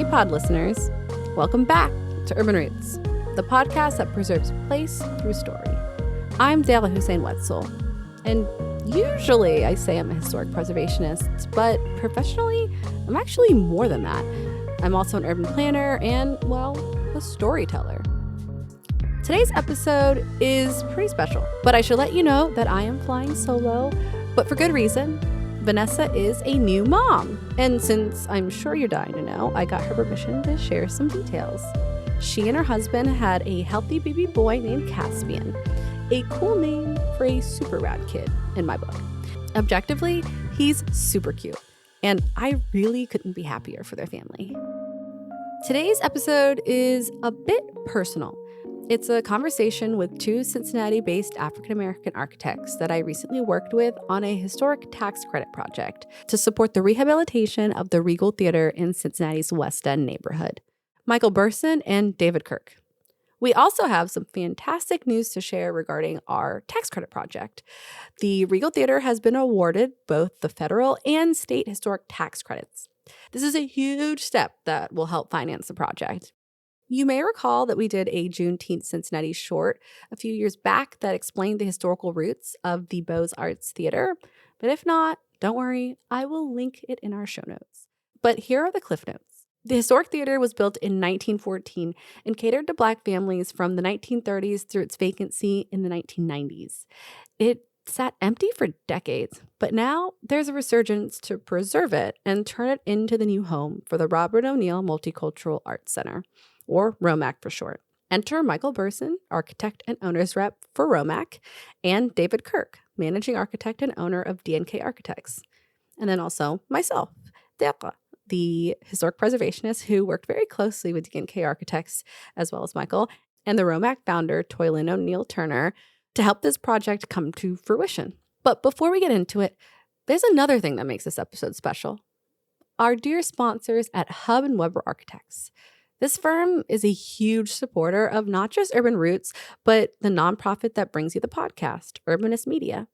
Hey pod listeners, welcome back to Urban Roots, the podcast that preserves place through story. I'm Deqah Hussein-Wetzel, and usually I say I'm a historic preservationist, but professionally, I'm actually more than that. I'm also an urban planner and, well, a storyteller. Today's episode is pretty special, but I should let you know that I am flying solo, but for good reason. Vanessa is a new mom, and since I'm sure you're dying to know, I got her permission to share some details. She and her husband had a healthy baby boy named Caspian, a cool name for a super rad kid in my book. Objectively, he's super cute, and I really couldn't be happier for their family. Today's episode is a bit personal. It's a conversation with two Cincinnati-based African-American architects that I recently worked with on a historic tax credit project to support the rehabilitation of the Regal Theatre in Cincinnati's West End neighborhood, Michael Burson and David Kirk. We also have some fantastic news to share regarding our tax credit project. The Regal Theatre has been awarded both the federal and state historic tax credits. This is a huge step that will help finance the project. You may recall that we did a Juneteenth Cincinnati short a few years back that explained the historical roots of the Beaux-Arts Theater, but if not, don't worry, I will link it in our show notes. But here are the cliff notes. The historic theater was built in 1914 and catered to Black families from the 1930s through its vacancy in the 1990s. It sat empty for decades, but now there's a resurgence to preserve it and turn it into the new home for the Robert O'Neill Multicultural Arts Center, or ROMAC for short. Enter Michael Burson, architect and owner's rep for ROMAC, and David Kirk, managing architect and owner of DNK Architects. And then also myself, Deqah, the historic preservationist who worked very closely with DNK Architects, as well as Michael, and the ROMAC founder, Toilynn O'Neal Turner, to help this project come to fruition. But before we get into it, there's another thing that makes this episode special. Our dear sponsors at Hub & Weber Architects. This firm is a huge supporter of not just Urban Roots, but the nonprofit that brings you the podcast, Urbanist Media.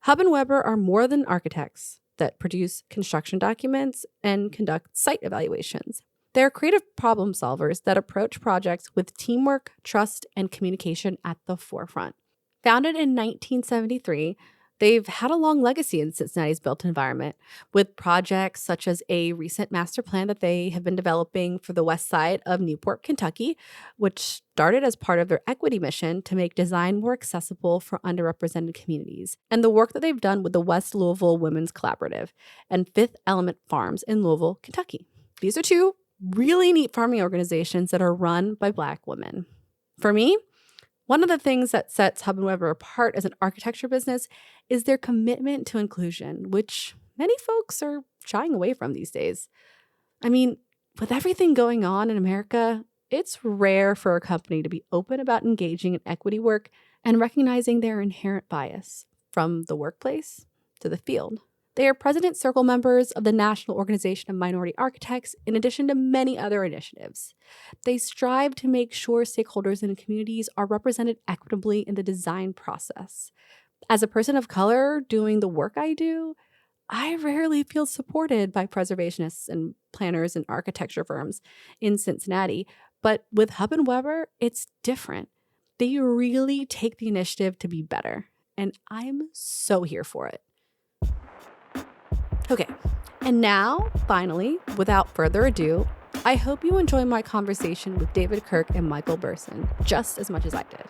Hub & Weber are more than architects that produce construction documents and conduct site evaluations. They're creative problem solvers that approach projects with teamwork, trust, and communication at the forefront. Founded in 1973, they've had a long legacy in Cincinnati's built environment, with projects such as a recent master plan that they have been developing for the west side of Newport, Kentucky, which started as part of their equity mission to make design more accessible for underrepresented communities, and the work that they've done with the West Louisville Women's Collaborative and Fifth Element Farms in Louisville, Kentucky. These are two really neat farming organizations that are run by Black women. For me, one of the things that sets Hub & Weber apart as an architecture business is their commitment to inclusion, which many folks are shying away from these days. I mean, with everything going on in America, it's rare for a company to be open about engaging in equity work and recognizing their inherent bias from the workplace to the field. They are President's Circle members of the National Organization of Minority Architects, in addition to many other initiatives. They strive to make sure stakeholders in communities are represented equitably in the design process. As a person of color doing the work I do, I rarely feel supported by preservationists and planners and architecture firms in Cincinnati, but with Hub & Weber, it's different. They really take the initiative to be better, and I'm so here for it. Okay, and now, finally, without further ado, I hope you enjoy my conversation with David Kirk and Michael Burson just as much as I did.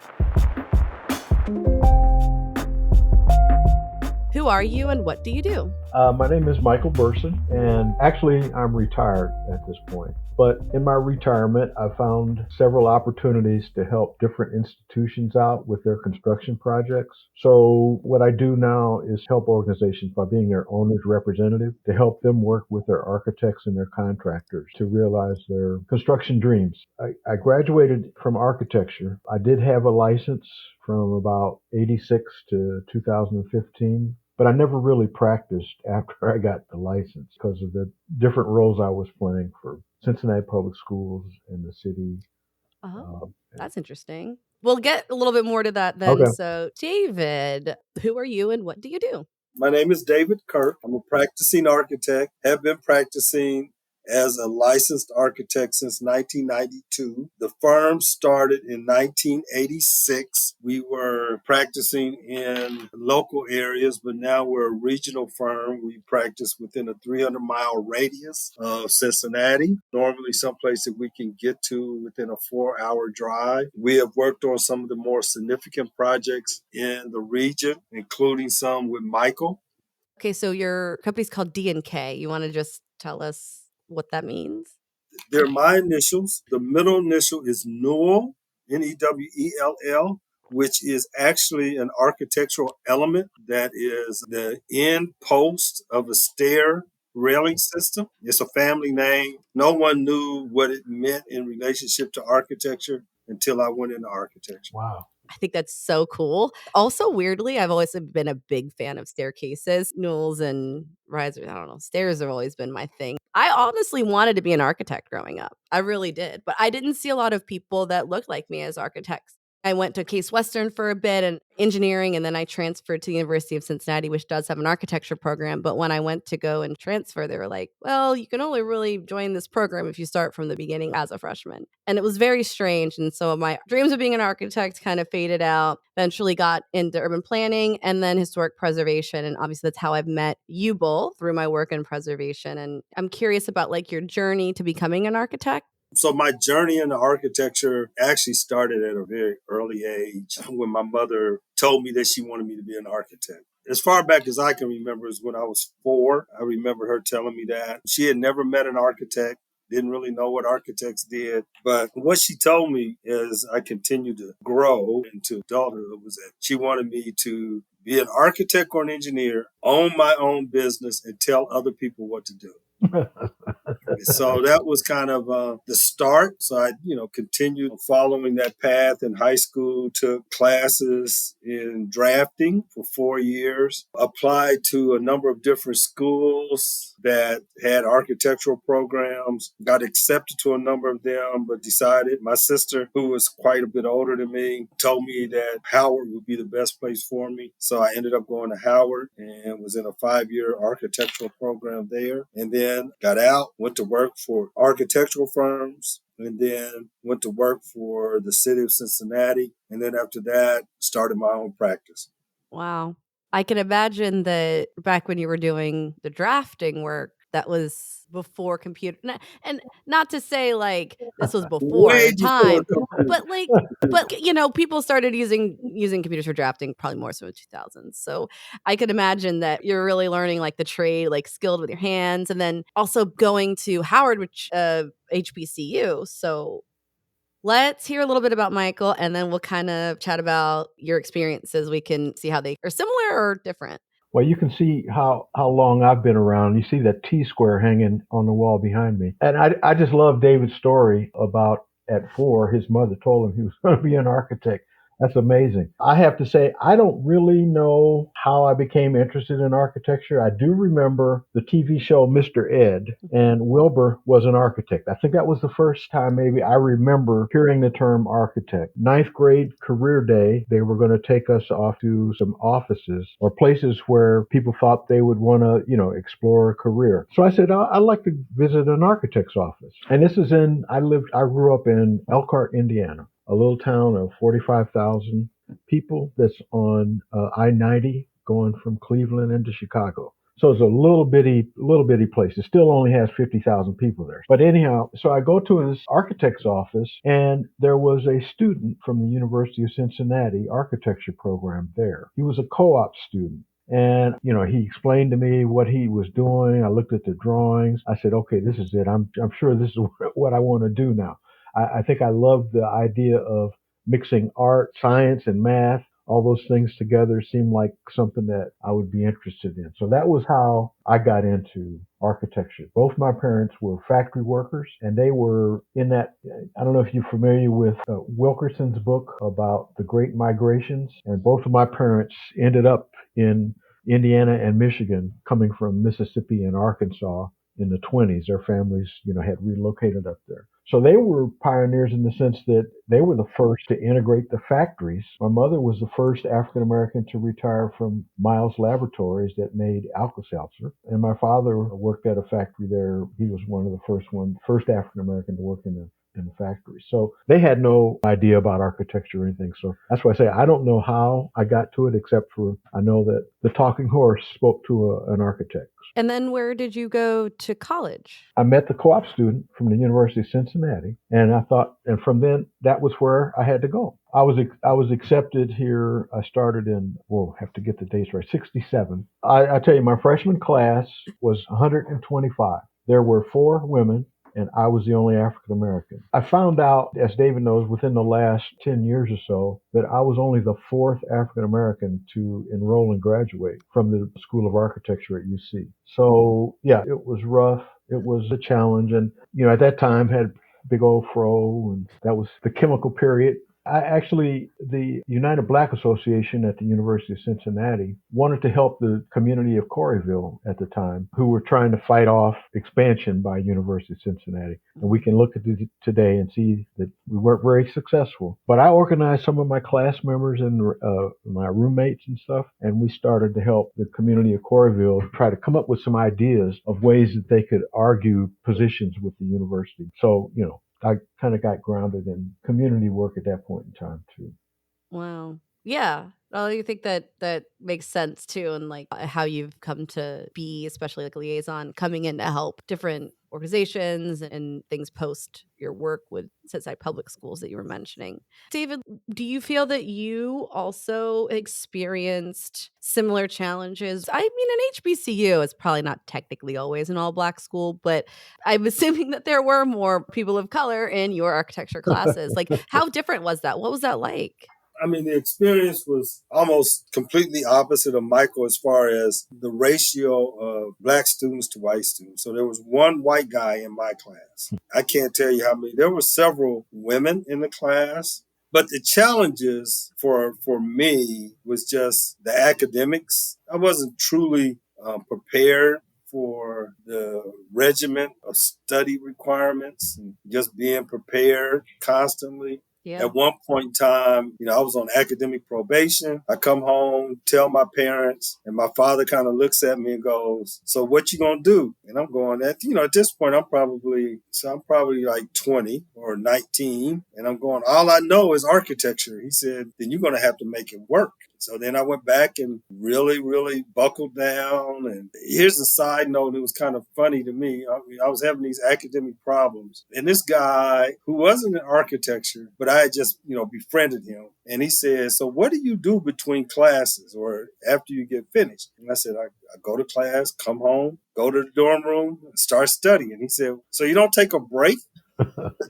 Who are you and what do you do? My name is Michael Burson, and actually I'm retired at this point. But in my retirement, I found several opportunities to help different institutions out with their construction projects. So what I do now is help organizations by being their owner's representative to help them work with their architects and their contractors to realize their construction dreams. I graduated from architecture. I did have a license from about 86 to 2015. But I never really practiced after I got the license because of the different roles I was playing for Cincinnati Public Schools and the city. Oh, that's interesting. We'll get a little bit more to that then. Okay. So, David, who are you and what do you do? My name is David Kirk. I'm a practicing architect, have been practicing as a licensed architect since 1992. The firm started in 1986. We were practicing in local areas, but now we're a regional firm. We practice within a 300-mile radius of Cincinnati, normally someplace that we can get to within a 4-hour drive. We have worked on some of the more significant projects in the region, including some with Michael. Okay, so your company's called DNK. You want to just tell us what that means? They're my initials. The middle initial is Newell, Newell, which is actually an architectural element that is the end post of a stair railing system. It's a family name. No one knew what it meant in relationship to architecture until I went into architecture. Wow. I think that's so cool. Also, weirdly, I've always been a big fan of staircases, Newells and risers. I don't know. Stairs have always been my thing. I honestly wanted to be an architect growing up. I really did. But I didn't see a lot of people that looked like me as architects. I went to Case Western for a bit and engineering, and then I transferred to the University of Cincinnati, which does have an architecture program. But when I went to go and transfer, they were like, well, you can only really join this program if you start from the beginning as a freshman. And it was very strange. And so my dreams of being an architect kind of faded out, eventually got into urban planning and then historic preservation. And obviously that's how I've met you both through my work in preservation. And I'm curious about like your journey to becoming an architect. So my journey into architecture actually started at a very early age when my mother told me that she wanted me to be an architect. As far back as I can remember is when I was 4. I remember her telling me that. She had never met an architect, didn't really know what architects did. But what she told me as I continued to grow into adulthood was that she wanted me to be an architect or an engineer, own my own business, and tell other people what to do. So that was kind of the start. So I, continued following that path in high school, took classes in drafting for 4 years, applied to a number of different schools that had architectural programs, got accepted to a number of them, but decided my sister, who was quite a bit older than me, told me that Howard would be the best place for me. So I ended up going to Howard and was in a 5-year architectural program there, and then got out, went to work for architectural firms, and then went to work for the city of Cincinnati. And then after that, started my own practice. Wow. I can imagine that back when you were doing the drafting work, that was before computer. And not to say like this was before Way the time, before but people started using computers for drafting probably more so in 2000s. So I could imagine that you're really learning like the trade, like skilled with your hands, and then also going to Howard, which HBCU. So let's hear a little bit about Michael, and then we'll kind of chat about your experiences. We can see how they are similar or different. Well, you can see how long I've been around. You see that T square hanging on the wall behind me. And I just love David's story about at 4, his mother told him he was going to be an architect. That's amazing. I have to say, I don't really know how I became interested in architecture. I do remember the TV show Mr. Ed, and Wilbur was an architect. I think that was the first time maybe I remember hearing the term architect. 9th grade career day, they were going to take us off to some offices or places where people thought they would want to, explore a career. So I said, I'd like to visit an architect's office. And this is I grew up in Elkhart, Indiana, a little town of 45,000 people that's on I-90 going from Cleveland into Chicago. So it's a little bitty place. It still only has 50,000 people there. But anyhow, so I go to his architect's office, and there was a student from the University of Cincinnati architecture program there. He was a co-op student. And, he explained to me what he was doing. I looked at the drawings. I said, okay, this is it. I'm sure this is what I want to do now. I think I love the idea of mixing art, science, and math. All those things together seemed like something that I would be interested in. So that was how I got into architecture. Both my parents were factory workers, and they were in that. I don't know if you're familiar with Wilkerson's book about the Great Migrations. And both of my parents ended up in Indiana and Michigan, coming from Mississippi and Arkansas in the 20s. Their families, had relocated up there. So they were pioneers in the sense that they were the first to integrate the factories. My mother was the first African American to retire from Miles Laboratories that made Alka-Seltzer. And my father worked at a factory there. He was one of the first African American to work in the factory. So they had no idea about architecture or anything. So that's why I say I don't know how I got to it, except for I know that the talking horse spoke to an architect. And then where did you go to college? I met the co-op student from the University of Cincinnati, and I thought, and from then that was where I had to go. I was accepted here. I started in, have to get the dates right, 67. I tell you, my freshman class was 125. There were 4 women, and I was the only African American. I found out, as David knows, within the last 10 years or so, that I was only the 4th African American to enroll and graduate from the School of Architecture at UC. So, yeah, it was rough. It was a challenge. And, at that time had big old fro, and that was the chemical period. The United Black Association at the University of Cincinnati wanted to help the community of Corryville at the time, who were trying to fight off expansion by University of Cincinnati. And we can look at it today and see that we weren't very successful. But I organized some of my class members and my roommates and stuff, and we started to help the community of Corryville try to come up with some ideas of ways that they could argue positions with the university. So, I kind of got grounded in community work at that point in time too. Wow. Yeah. Well, you think that makes sense too, and like how you've come to be, especially like a liaison, coming in to help different organizations and things post your work with Cincinnati Public Schools that you were mentioning. David, do you feel that you also experienced similar challenges? I mean, an HBCU is probably not technically always an all-Black school, but I'm assuming that there were more people of color in your architecture classes. Like, how different was that? What was that like? I mean, the experience was almost completely opposite of Michael as far as the ratio of Black students to white students. So there was one white guy in my class. I can't tell you how many. There were several women in the class. But the challenges for me was just the academics. I wasn't truly prepared for the regiment of study requirements and just being prepared constantly. Yeah. At one point in time, I was on academic probation. I come home, tell my parents, and my father kind of looks at me and goes, "So what you gonna do?" And I'm going, at this point, I'm probably like 20 or 19. And I'm going, all I know is architecture. He said, then you're going to have to make it work. So then I went back and really, really buckled down. And here's a side note. It was kind of funny to me. I was having these academic problems. And this guy who wasn't in architecture, but I had just, befriended him. And he said, "So what do you do between classes or after you get finished?" And I said, I go to class, come home, go to the dorm room, and start studying. He said, "So you don't take a break?"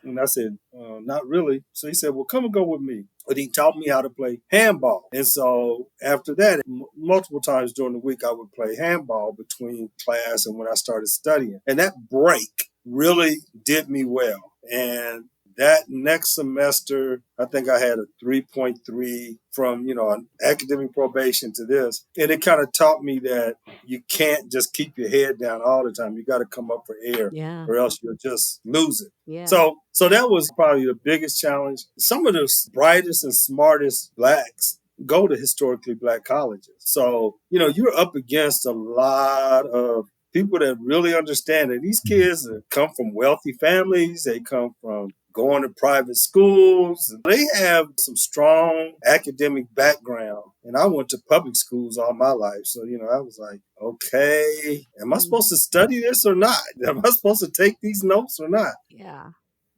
And I said, "Not really." So he said, "Well, come and go with me." But he taught me how to play handball. And so after that, multiple times during the week, I would play handball between class and when I started studying. And that break really did me well. And that next semester, I think I had a 3.3 from, an academic probation to this. And it kind of taught me that you can't just keep your head down all the time. You got to come up for air, or else you'll just lose it. Yeah. So that was probably the biggest challenge. Some of the brightest and smartest Blacks go to historically Black colleges. So, you're up against a lot of people that really understand it. These kids come from wealthy families. They come from going to private schools. They have some strong academic background. And I went to public schools all my life. So, I was like, okay, am I supposed to study this or not? Am I supposed to take these notes or not? Yeah.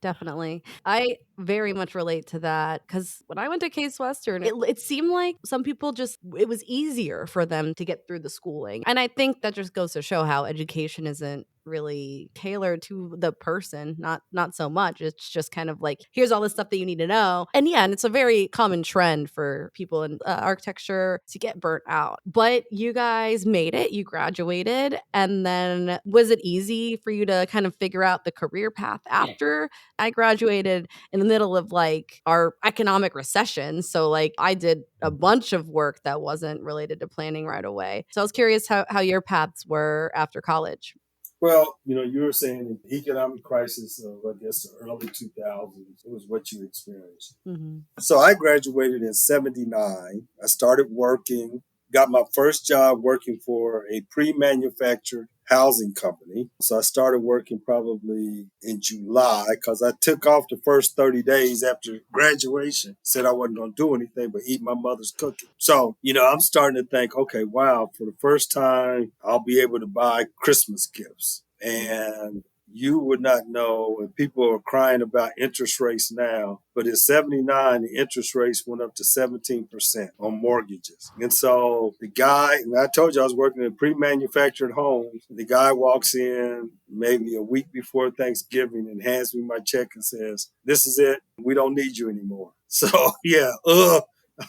Definitely. I very much relate to that because when I went to Case Western, it seemed like some people it was easier for them to get through the schooling. And I think that just goes to show how education isn't really tailored to the person, not so much. It's just kind of like, here's all the stuff that you need to know. And yeah, and it's a very common trend for people in architecture to get burnt out. But you guys made it, you graduated, and then was it easy for you to kind of figure out the career path after? I graduated in the middle of like our economic recession. So like I did a bunch of work that wasn't related to planning right away. So I was curious how your paths were after college. Well, you were saying the economic crisis of, I guess, the early 2000s was what you experienced. Mm-hmm. So I graduated in 79. I started working, got my first job working for a pre-manufactured housing company. So I started working probably in July because I took off the first 30 days after graduation, said I wasn't going to do anything but eat my mother's cooking. So, I'm starting to think, okay, wow, for the first time, I'll be able to buy Christmas gifts. And you would not know, and people are crying about interest rates now, but in 79, the interest rates went up to 17% on mortgages. And so the guy, and I told you I was working in pre-manufactured homes, the guy walks in maybe a week before Thanksgiving and hands me my check and says, "This is it. We don't need you anymore." So yeah, I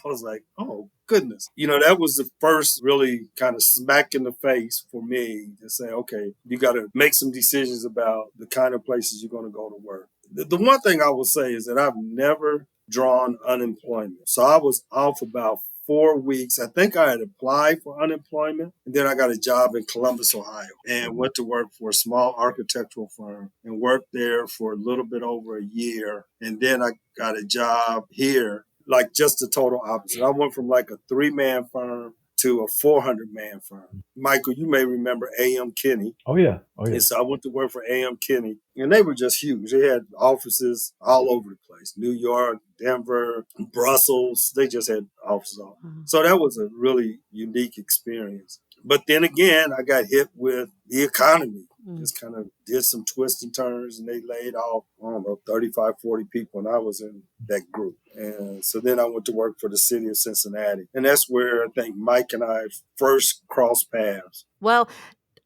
was like, oh, goodness. That was the first really kind of smack in the face for me to say, okay, you got to make some decisions about the kind of places you're going to go to work. The one thing I will say is that I've never drawn unemployment. So I was off about 4 weeks. I think I had applied for unemployment, and then I got a job in Columbus, Ohio, and went to work for a small architectural firm and worked there for a little bit over a year. And then I got a job here, like just the total opposite. I went from like a 3-man firm to a 400-man firm. Michael, you may remember A.M. Kinney. Oh, yeah. And so I went to work for A.M. Kinney, and they were just huge. They had offices all over the place, New York, Denver, Brussels. They just had offices all. So that was a really unique experience. But then again, I got hit with the economy. Just kind of did some twists and turns, and they laid off, 35, 40 people, and I was in that group. And so then I went to work for the city of Cincinnati. And that's where I think Mike and I first crossed paths. Well,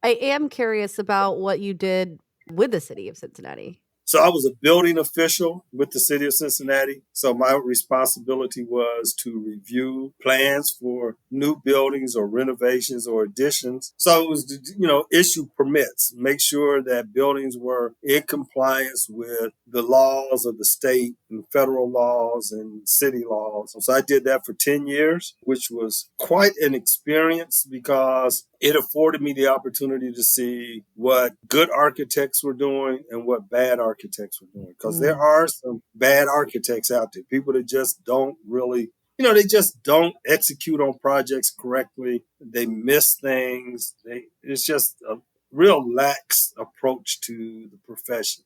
I am curious about what you did with the city of Cincinnati. So I was a building official with the city of Cincinnati. So my responsibility was to review plans for new buildings or renovations or additions. So it was to, issue permits, make sure that buildings were in compliance with the laws of the state and federal laws and city laws. So I did that for 10 years, which was quite an experience because it afforded me the opportunity to see what good architects were doing and what bad architects were doing. Because there are some bad architects out there, people that just don't really, they just don't execute on projects correctly. They miss things. It's just a real lax approach to the profession.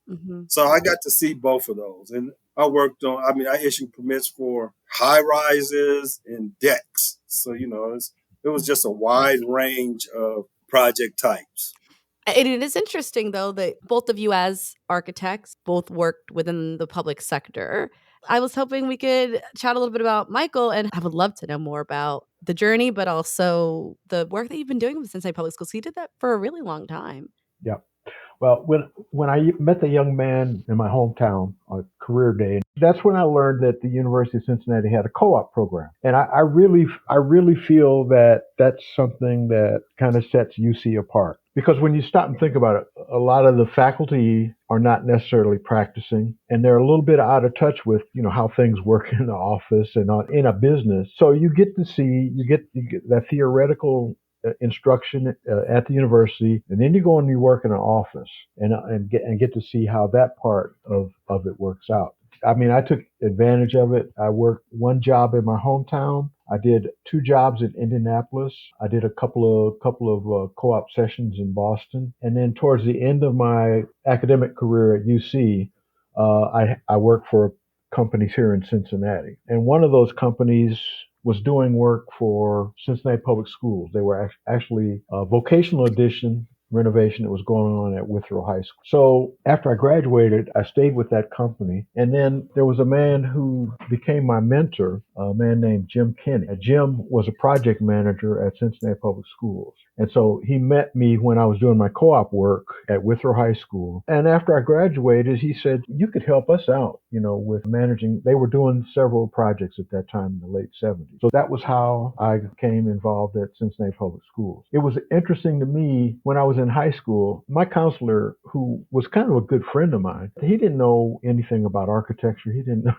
So I got to see both of those. And I issued permits for high rises and decks. So, it was just a wide range of project types. And it is interesting, though, that both of you as architects both worked within the public sector. I was hoping we could chat a little bit about Michael, and I would love to know more about the journey, but also the work that you've been doing with Cincinnati Public Schools. He did that for a really long time. Yeah. Well, when I met the young man in my hometown on career day, that's when I learned that the University of Cincinnati had a co-op program. And I really feel that that's something that kind of sets UC apart. Because when you stop and think about it, a lot of the faculty are not necessarily practicing, and they're a little bit out of touch with, how things work in the office and in a business. So you get to see, you get that theoretical instruction at the university, and then you go and you work in an office and get to see how that part of it works out. I mean, I took advantage of it. I worked one job in my hometown. I did 2 jobs in Indianapolis. I did a couple of co-op sessions in Boston, and then towards the end of my academic career at UC, I worked for companies here in Cincinnati, and one of those companies was doing work for Cincinnati Public Schools. They were actually a vocational addition renovation that was going on at Withrow High School. So after I graduated, I stayed with that company. And then there was a man who became my mentor, a man named Jim Kinney. Jim was a project manager at Cincinnati Public Schools. And so he met me when I was doing my co-op work at Withrow High School. And after I graduated, he said, you could help us out, with managing. They were doing several projects at that time in the late 70s. So that was how I became involved at Cincinnati Public Schools. It was interesting to me when I was in high school, my counselor, who was kind of a good friend of mine, he didn't know anything about architecture. He didn't know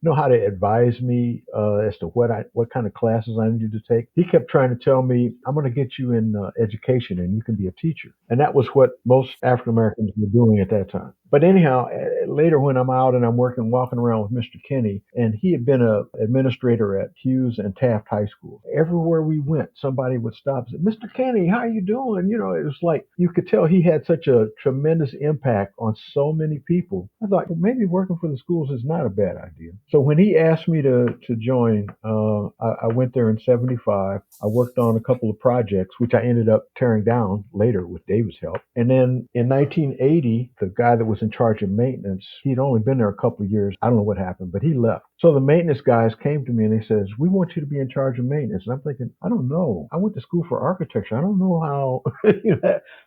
know how to advise me as to what kind of classes I needed to take. He kept trying to tell me, I'm going to get you in education and you can be a teacher. And that was what most African Americans were doing at that time. But anyhow, later when I'm out and I'm walking around with Mr. Kenny, and he had been an administrator at Hughes and Taft High School. Everywhere we went, somebody would stop and say, Mr. Kenny, how are you doing? It was like you could tell he had such a tremendous impact on so many people. I thought, well, maybe working for the schools is not a bad idea. So when he asked me to join, I went there in 75. I worked on a couple of projects, which I ended up tearing down later with David's help. And then in 1980, the guy that was in charge of maintenance, he'd only been there a couple of years. I don't know what happened, but he left. So the maintenance guys came to me and they says, we want you to be in charge of maintenance. And I'm thinking, I don't know. I went to school for architecture. I don't know how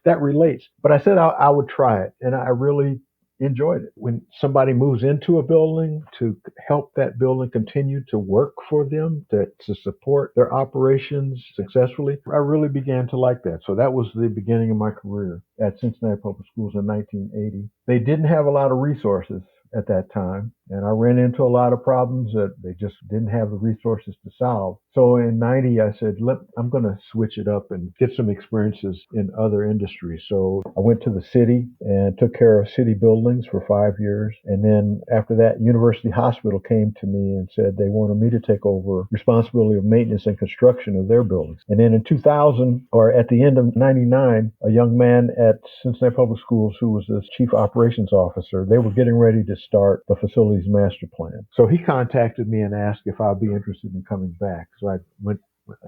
that relates. But I said I would try it. And I really enjoyed it. When somebody moves into a building, to help that building continue to work for them, to support their operations successfully, I really began to like that. So that was the beginning of my career at Cincinnati Public Schools in 1980. They didn't have a lot of resources at that time, and I ran into a lot of problems that they just didn't have the resources to solve. So in 90, I said, I'm going to switch it up and get some experiences in other industries. So I went to the city and took care of city buildings for 5 years. And then after that, University Hospital came to me and said they wanted me to take over responsibility of maintenance and construction of their buildings. And then in 2000, or at the end of 99, a young man at Cincinnati Public Schools who was the chief operations officer, they were getting ready to start the facilities master plan. So he contacted me and asked if I'd be interested in coming back. So I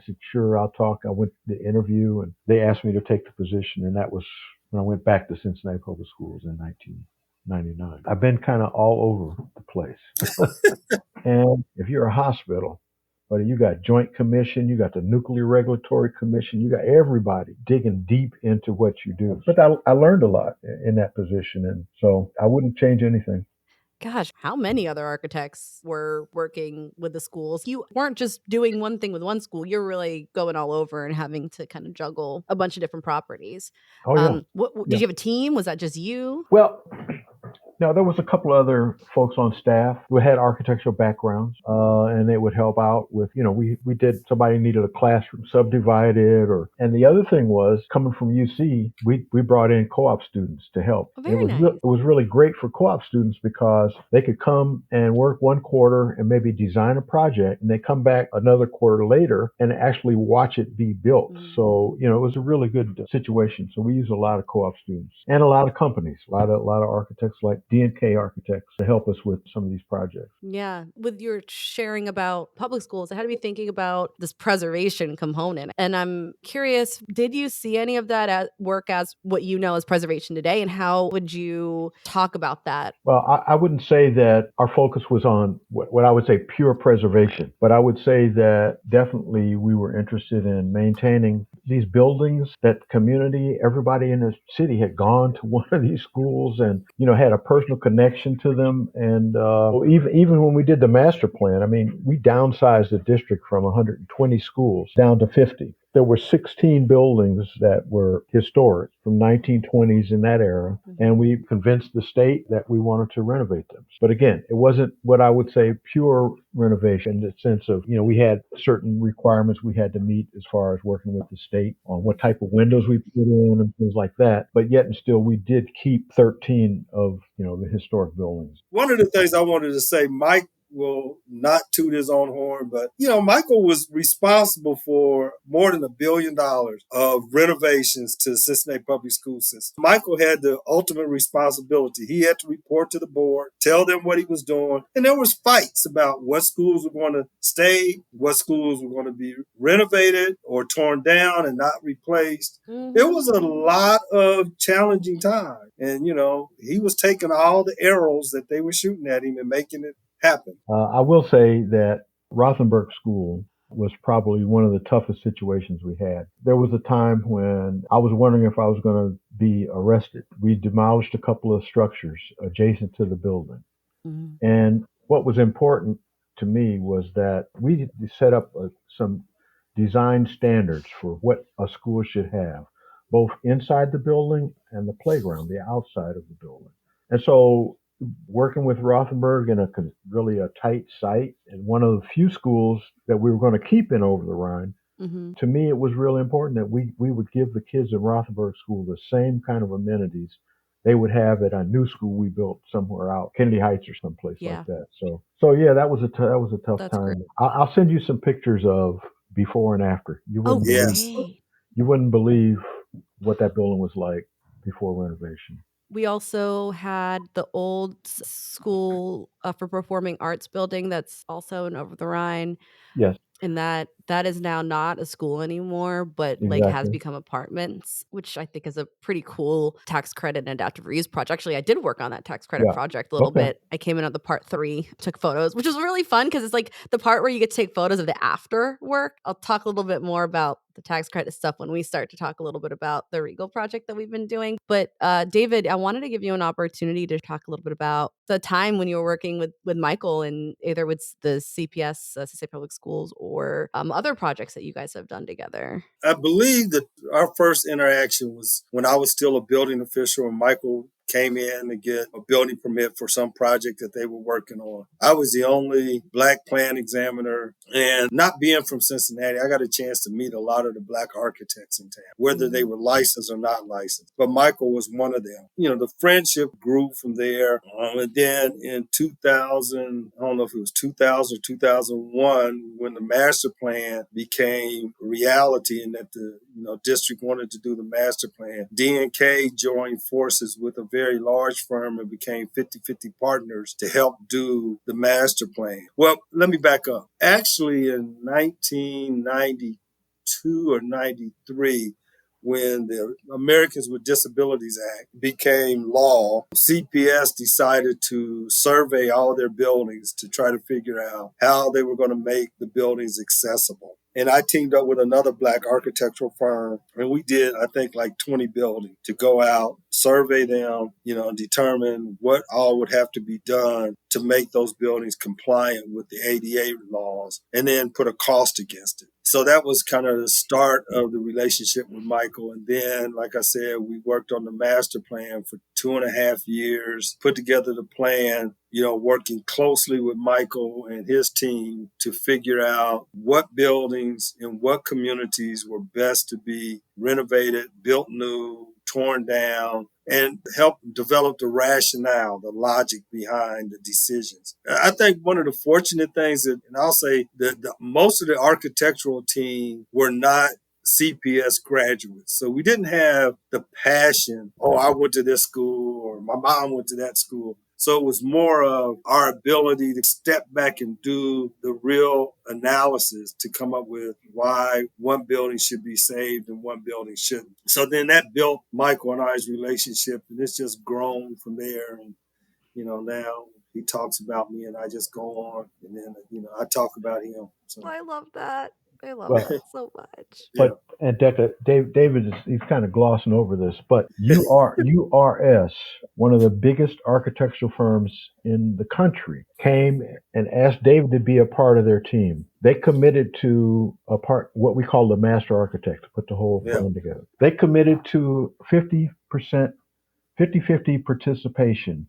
said, sure, I'll talk. I went to the interview and they asked me to take the position. And that was when I went back to Cincinnati Public Schools in 1999. I've been kind of all over the place. And if you're a hospital, but you got Joint Commission, you got the Nuclear Regulatory Commission, you got everybody digging deep into what you do. But I learned a lot in that position. And so I wouldn't change anything. Gosh, how many other architects were working with the schools? You weren't just doing one thing with one school. You're really going all over and having to kind of juggle a bunch of different properties. Oh, yeah. Did you have a team? Was that just you? Well, no, there was a couple other folks on staff who had architectural backgrounds, and they would help out with, we did, somebody needed a classroom subdivided, and the other thing was, coming from UC, we brought in co-op students to help. Oh, very nice. It was really great for co-op students because they could come and work one quarter and maybe design a project, and they come back another quarter later and actually watch it be built. Mm-hmm. So, it was a really good situation. So we use a lot of co-op students and a lot of companies, a lot of architects like DNK Architects to help us with some of these projects. Yeah. With your sharing about public schools, I had to be thinking about this preservation component. And I'm curious, did you see any of that at work as what you know as preservation today? And how would you talk about that? Well, I wouldn't say that our focus was on what I would say pure preservation, but I would say that definitely we were interested in maintaining these buildings that community, everybody in the city had gone to one of these schools and, had a personal connection to them. And even when we did the master plan, we downsized the district from 120 schools down to 50. There were 16 buildings that were historic from 1920s in that era, and we convinced the state that we wanted to renovate them. But again, it wasn't what I would say pure renovation in the sense of, we had certain requirements we had to meet as far as working with the state on what type of windows we put in and things like that. But yet and still, we did keep 13 of, the historic buildings. One of the things I wanted to say, Mike will not toot his own horn, but, Michael was responsible for more than $1 billion of renovations to the Cincinnati Public School system. Michael had the ultimate responsibility. He had to report to the board, tell them what he was doing. And there was fights about what schools were going to stay, what schools were going to be renovated or torn down and not replaced. Mm-hmm. It was a lot of challenging time. And, he was taking all the arrows that they were shooting at him and making it happen. I will say that Rothenberg School was probably one of the toughest situations we had. There was a time when I was wondering if I was going to be arrested. We demolished a couple of structures adjacent to the building. Mm-hmm. And what was important to me was that we set up some design standards for what a school should have, both inside the building and the playground, the outside of the building. And so working with Rothenberg in really a tight site, and one of the few schools that we were going to keep in Over the Rhine. Mm-hmm. To me, it was really important that we would give the kids in Rothenberg School the same kind of amenities they would have at a new school we built somewhere out, Kennedy Heights or someplace Yeah. like that. So yeah, that was a tough That's time. great. I'll send you some pictures of before and after. You Oh, wouldn't Yes. great. you wouldn't believe what that building was like before renovation. We also had the old school for performing arts building that's also in Over the Rhine. Yes, And that is now not a school anymore, but like has exactly. become apartments, which I think is a pretty cool tax credit and adaptive reuse project. Actually, I did work on that tax credit Yeah. project a little Okay. bit. I came in on the part 3, took photos, which was really fun because it's like the part where you get to take photos of the after work. I'll talk a little bit more about the tax credit stuff when we start to talk a little bit about the Regal project that we've been doing. But David, I wanted to give you an opportunity to talk a little bit about the time when you were working with Michael and either with the CPS, Cincinnati Public Schools, or other projects that you guys have done together. I believe that our first interaction was when I was still a building official and Michael came in to get a building permit for some project that they were working on. I was the only Black plan examiner, and not being from Cincinnati, I got a chance to meet a lot of the Black architects in town, whether they were licensed or not licensed. But Michael was one of them. You know, the friendship grew from there. And then in 2000, I don't know if it was 2000 or 2001, when the master plan became reality and that the district wanted to do the master plan, DNK joined forces with a very large firm and became 50-50 partners to help do the master plan. Well, let me back up. Actually, in 1992 or 93, when the Americans with Disabilities Act became law, CPS decided to survey all their buildings to try to figure out how they were going to make the buildings accessible. And I teamed up with another Black architectural firm, and we did, I think, like 20 buildings to go out, survey them, and determine what all would have to be done to make those buildings compliant with the ADA laws, and then put a cost against it. So that was kind of the start of the relationship with Michael. And then, like I said, we worked on the master plan for 2.5 years, put together the plan, working closely with Michael and his team to figure out what buildings and what communities were best to be renovated, built new, torn down, and help develop the rationale, the logic behind the decisions. I think one of the fortunate things that, and I'll say that most of the architectural team were not CPS graduates. So we didn't have the passion, I went to this school or my mom went to that school. So it was more of our ability to step back and do the real analysis to come up with why one building should be saved and one building shouldn't. So then that built Michael and I's relationship, and it's just grown from there. And, now he talks about me and I just go on, and then, I talk about him. So. I love that. I love Well, that so much. But and Deqah, David he's kind of glossing over this, but URS, one of the biggest architectural firms in the country, came and asked David to be a part of their team. They committed to what we call the master architect, to put the whole plan together. They committed to 50%, 50-50 participation.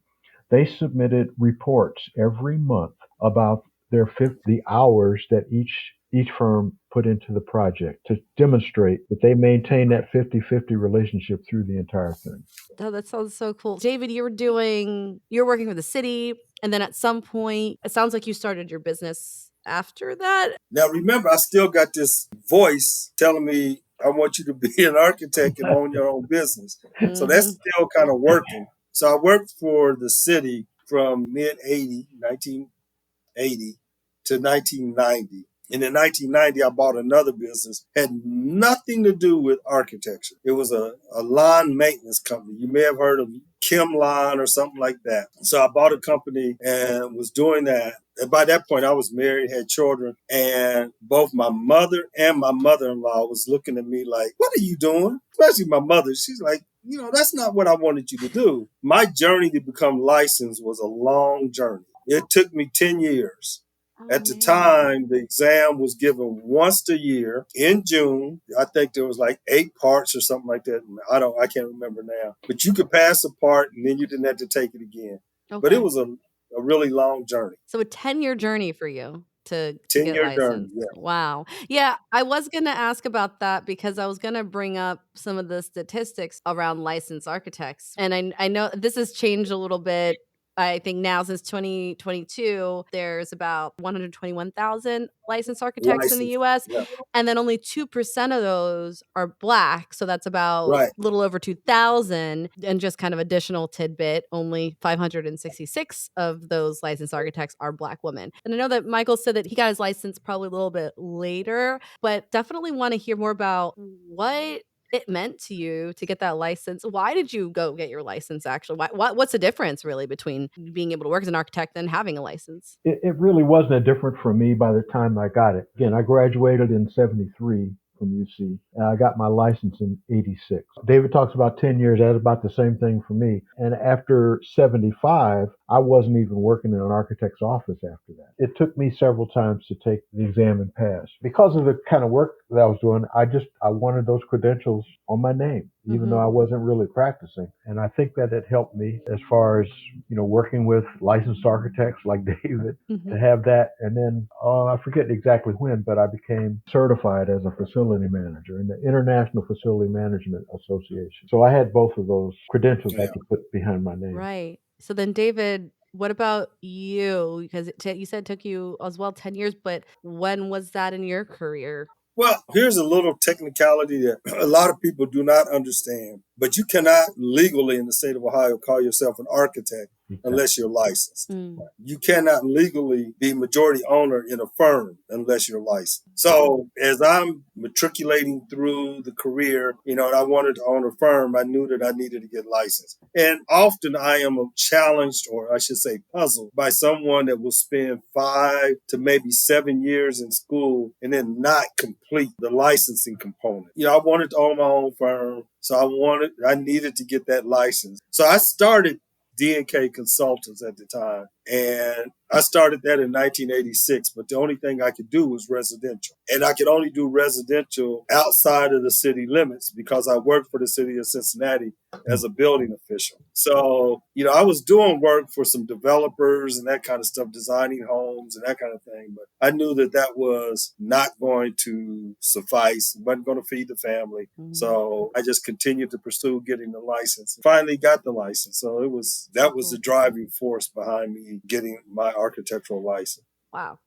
They submitted reports every month about the hours that each firm put into the project to demonstrate that they maintain that 50-50 relationship through the entire thing. Oh, that sounds so cool. David, you're working for the city, and then at some point, it sounds like you started your business after that. Now, remember, I still got this voice telling me, I want you to be an architect and own your own business. Mm-hmm. So that's still kind of working. So I worked for the city from mid-80, 1980 to 1990. And in 1990, I bought another business, had nothing to do with architecture. It was a lawn maintenance company. You may have heard of Kim Lawn or something like that. So I bought a company and was doing that. And by that point, I was married, had children, and both my mother and my mother-in-law was looking at me like, what are you doing? Especially my mother. She's like, that's not what I wanted you to do. My journey to become licensed was a long journey. It took me 10 years. At the time, the exam was given once a year in June. I think there was like 8 parts or something like that. I can't remember now. But you could pass a part and then you didn't have to take it again. But it Okay. was a really long journey. So a 10-year journey for you to 10 get year journey. licensed. Yeah. Wow. Yeah, I was going to ask about that because I was going to bring up some of the statistics around licensed architects. And I know this has changed a little bit. I think now since 2022, there's about 121,000 licensed architects in the License. US, Yeah. and then only 2% of those are Black. So that's about Right. a little over 2,000. And just kind of additional tidbit, only 566 of those licensed architects are Black women. And I know that Michael said that he got his license probably a little bit later, but definitely want to hear more about what it meant to you to get that license. Why did you go get your license actually? What's the difference really between being able to work as an architect and having a license? It really wasn't a different for me by the time I got it. Again, I graduated in 73 from UC, and I got my license in 86. David talks about 10 years. That's about the same thing for me. And after 75, I wasn't even working in an architect's office after that. It took me several times to take the exam and pass. Because of the kind of work that I was doing, I wanted those credentials on my name, even though I wasn't really practicing. And I think that it helped me as far as, working with licensed architects like David to have that. And then I forget exactly when, but I became certified as a facility manager in the International Facility Management Association. So I had both of those credentials I could put behind my name. Right. So then, David, what about you? Because you said it took you as well 10 years, but when was that in your career? Well, here's a little technicality that a lot of people do not understand, but you cannot legally in the state of Ohio call yourself an architect unless you're licensed. You cannot legally be majority owner in a firm unless you're licensed. So as I'm matriculating through the career, and I wanted to own a firm, I knew that I needed to get licensed. And often I am challenged, or I should say puzzled, by someone that will spend 5 to maybe 7 years in school and then not complete the licensing component. I wanted to own my own firm, so I needed to get that license. So I started DNK Consultants at the time, and I started that in 1986, but the only thing I could do was residential. And I could only do residential outside of the city limits because I worked for the city of Cincinnati as a building official. So, I was doing work for some developers and that kind of stuff, designing homes and that kind of thing. But I knew that that was not going to suffice, wasn't going to feed the family. So I just continued to pursue getting the license. Finally got the license. So that was the driving force behind me getting my architectural license. Wow.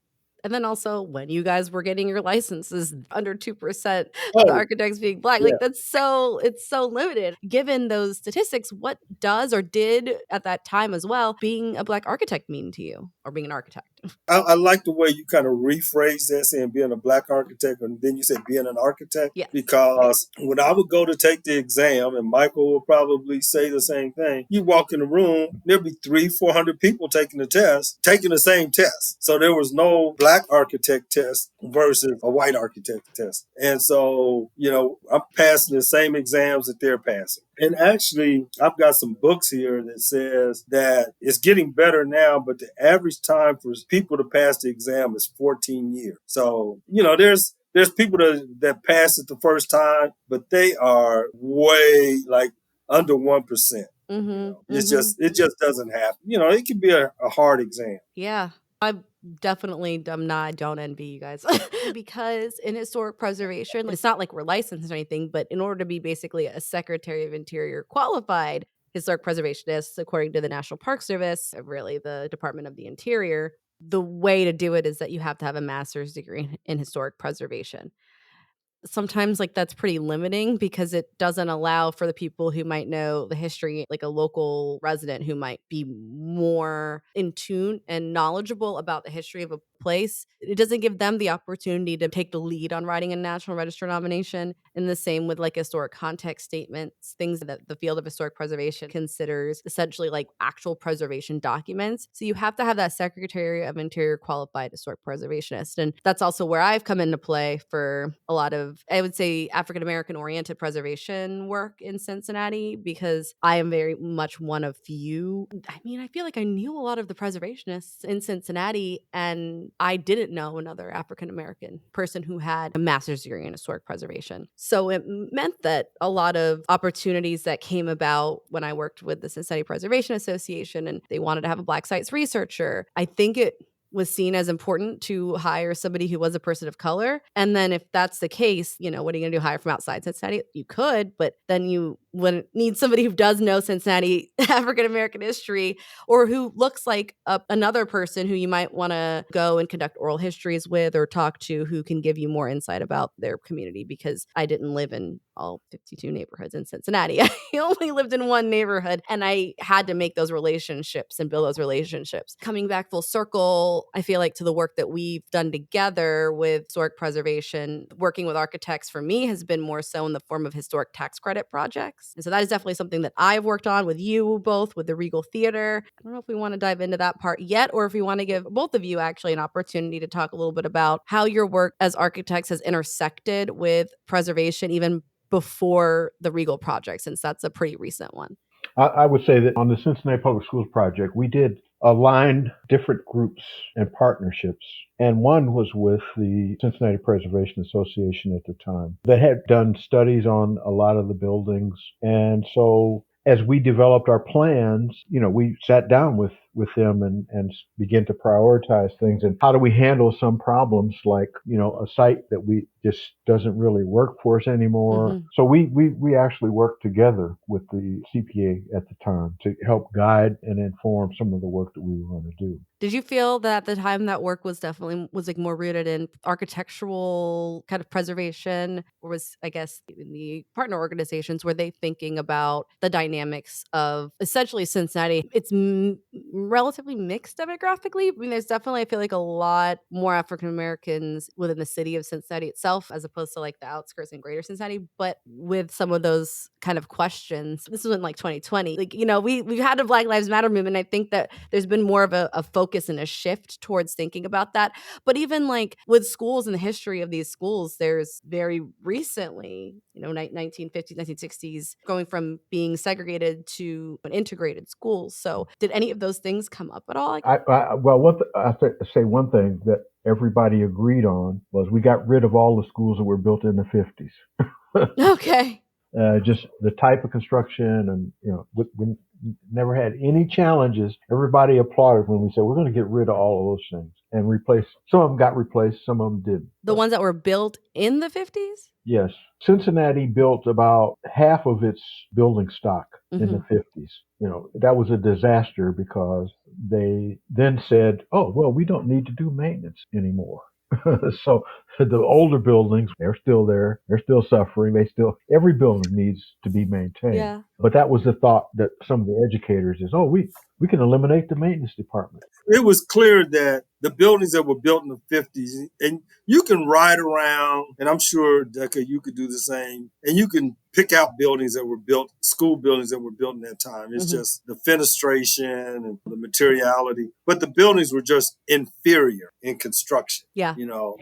And then also when you guys were getting your licenses, under 2% of the architects being Black. Like it's so limited. Given those statistics, what does or did at that time as well being a Black architect mean to you, or being an architect? I like the way you kind of rephrase that, saying being a Black architect, and then you said being an architect. Yes. Because when I would go to take the exam, and Michael will probably say the same thing, you walk in the room, there'd be 300-400 people taking the same test. So there was no Black architect test versus a white architect test. And so, I'm passing the same exams that they're passing. And actually, I've got some books here that says that it's getting better now, but the average time for people to pass the exam is 14 years. So, there's people that pass it the first time, but they are way like under 1%. It just doesn't happen. It can be a hard exam. Yeah. I don't envy you guys because in historic preservation, it's not like we're licensed or anything, but in order to be basically a Secretary of Interior qualified historic preservationist, according to the National Park Service, really the Department of the Interior, the way to do it is that you have to have a master's degree in historic preservation. Sometimes that's pretty limiting because it doesn't allow for the people who might know the history, like a local resident who might be more in tune and knowledgeable about the history of a place. It doesn't give them the opportunity to take the lead on writing a National Register nomination. And the same with historic context statements, things that the field of historic preservation considers essentially like actual preservation documents. So you have to have that Secretary of Interior qualified historic preservationist. And that's also where I've come into play for a lot of, I would say, African-American oriented preservation work in Cincinnati, because I am very much one of few. I feel like I knew a lot of the preservationists in Cincinnati, and and I didn't know another African-American person who had a master's degree in historic preservation. So it meant that a lot of opportunities that came about when I worked with the Cincinnati Preservation Association and they wanted to have a Black sites researcher, I think it was seen as important to hire somebody who was a person of color. And then if that's the case, what are you going to do? Hire from outside Cincinnati? You could, but then you wouldn't need somebody who does know Cincinnati African-American history or who looks like another person who you might want to go and conduct oral histories with or talk to who can give you more insight about their community, because I didn't live in all 52 neighborhoods in Cincinnati. I only lived in one neighborhood and I had to make those relationships and build those relationships. Coming back full circle, I feel like to the work that we've done together with historic preservation, working with architects for me has been more so in the form of historic tax credit projects. And so that is definitely something that I've worked on with you both, with the Regal Theatre. I don't know if we want to dive into that part yet, or if we want to give both of you actually an opportunity to talk a little bit about how your work as architects has intersected with preservation even before the Regal project, since that's a pretty recent one. I would say that on the Cincinnati Public Schools project, we did align different groups and partnerships. And one was with the Cincinnati Preservation Association at the time that had done studies on a lot of the buildings. And so as we developed our plans, we sat down with them and began to prioritize things. And how do we handle some problems like, a site that we just doesn't really work for us anymore. Mm-hmm. So we actually worked together with the CPA at the time to help guide and inform some of the work that we were going to do. Did you feel that at the time that work was like more rooted in architectural kind of preservation, or was, I guess, in the partner organizations, were they thinking about the dynamics of essentially Cincinnati? It's relatively mixed demographically. I mean, there's definitely, I feel like, a lot more African Americans within the city of Cincinnati itself, as opposed to like the outskirts in greater Cincinnati. But with some of those kind of questions, this was in like 2020, like, we've had a Black Lives Matter movement. I think that there's been more of a focus and a shift towards thinking about that. But even like with schools and the history of these schools, there's very recently, 1950s, 1960s, going from being segregated to an integrated school. So did any of those things come up at all? I say one thing that everybody agreed on was we got rid of all the schools that were built in the 50s. Okay. Just the type of construction, and we never had any challenges. Everybody applauded when we said we're going to get rid of all of those things and replace. Some of them got replaced, some of them didn't. The ones that were built in the 50s? Yes. Cincinnati built about half of its building stock in the 50s. That was a disaster because they then said, oh, well, we don't need to do maintenance anymore. So the older buildings, they're still there. They're still suffering. Every building needs to be maintained. Yeah. But that was the thought that some of the educators is, we can eliminate the maintenance department. It was clear that the buildings that were built in the 50s, and you can ride around, and I'm sure, Deqah, you could do the same, and you can pick out buildings that were built, school buildings that were built in that time. It's just the fenestration and the materiality. But the buildings were just inferior in construction. Yeah.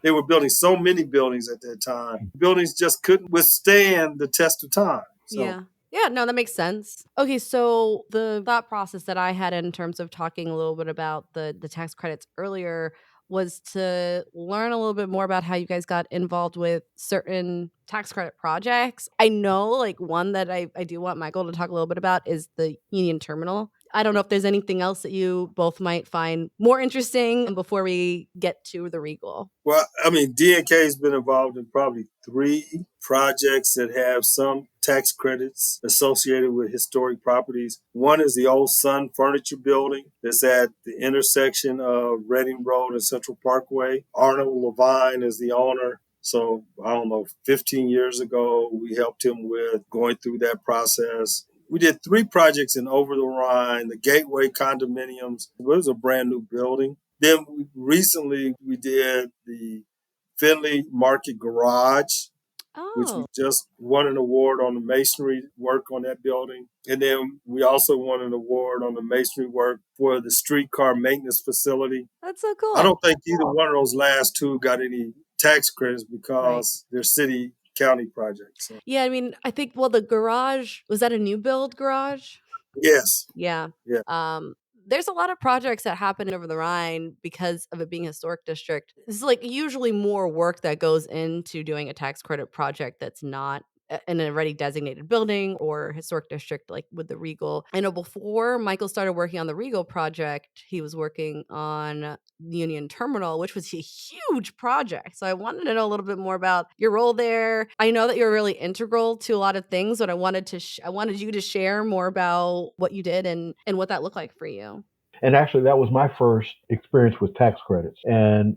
They were building so many buildings at that time. Buildings just couldn't withstand the test of time. So. Yeah. Yeah, no, that makes sense. Okay, so the thought process that I had in terms of talking a little bit about the tax credits earlier was to learn a little bit more about how you guys got involved with certain tax credit projects. I know like one that I do want Michael to talk a little bit about is the Union Terminal. I don't know if there's anything else that you both might find more interesting before we get to the Regal. Well, I mean, DNK has been involved in probably 3 projects that have some tax credits associated with historic properties. One is the old Sun Furniture Building that's at the intersection of Reading Road and Central Parkway. Arnold Levine is the owner. So, 15 years ago, we helped him with going through that process. We did 3 projects in Over the Rhine, the Gateway condominiums. It was a brand new building. Then recently we did the Findlay Market Garage, which we just won an award on the masonry work on that building. And then we also won an award on the masonry work for the streetcar maintenance facility. That's so cool. I don't think either one of those last 2 got any tax credits because they're city county projects. So. Yeah, I mean, I think, the garage, was that a new build garage? Yes. Yeah. there's a lot of projects that happen over the Rhine because of it being a historic district. It's like usually more work that goes into doing a tax credit project that's not in an already designated building or historic district, like with the Regal. I know before Michael started working on the Regal project, he was working on Union Terminal, which was a huge project. So I wanted to know a little bit more about your role there. I know that you're really integral to a lot of things, but I wanted you to share more about what you did and what that looked like for you. And actually, that was my first experience with tax credits. And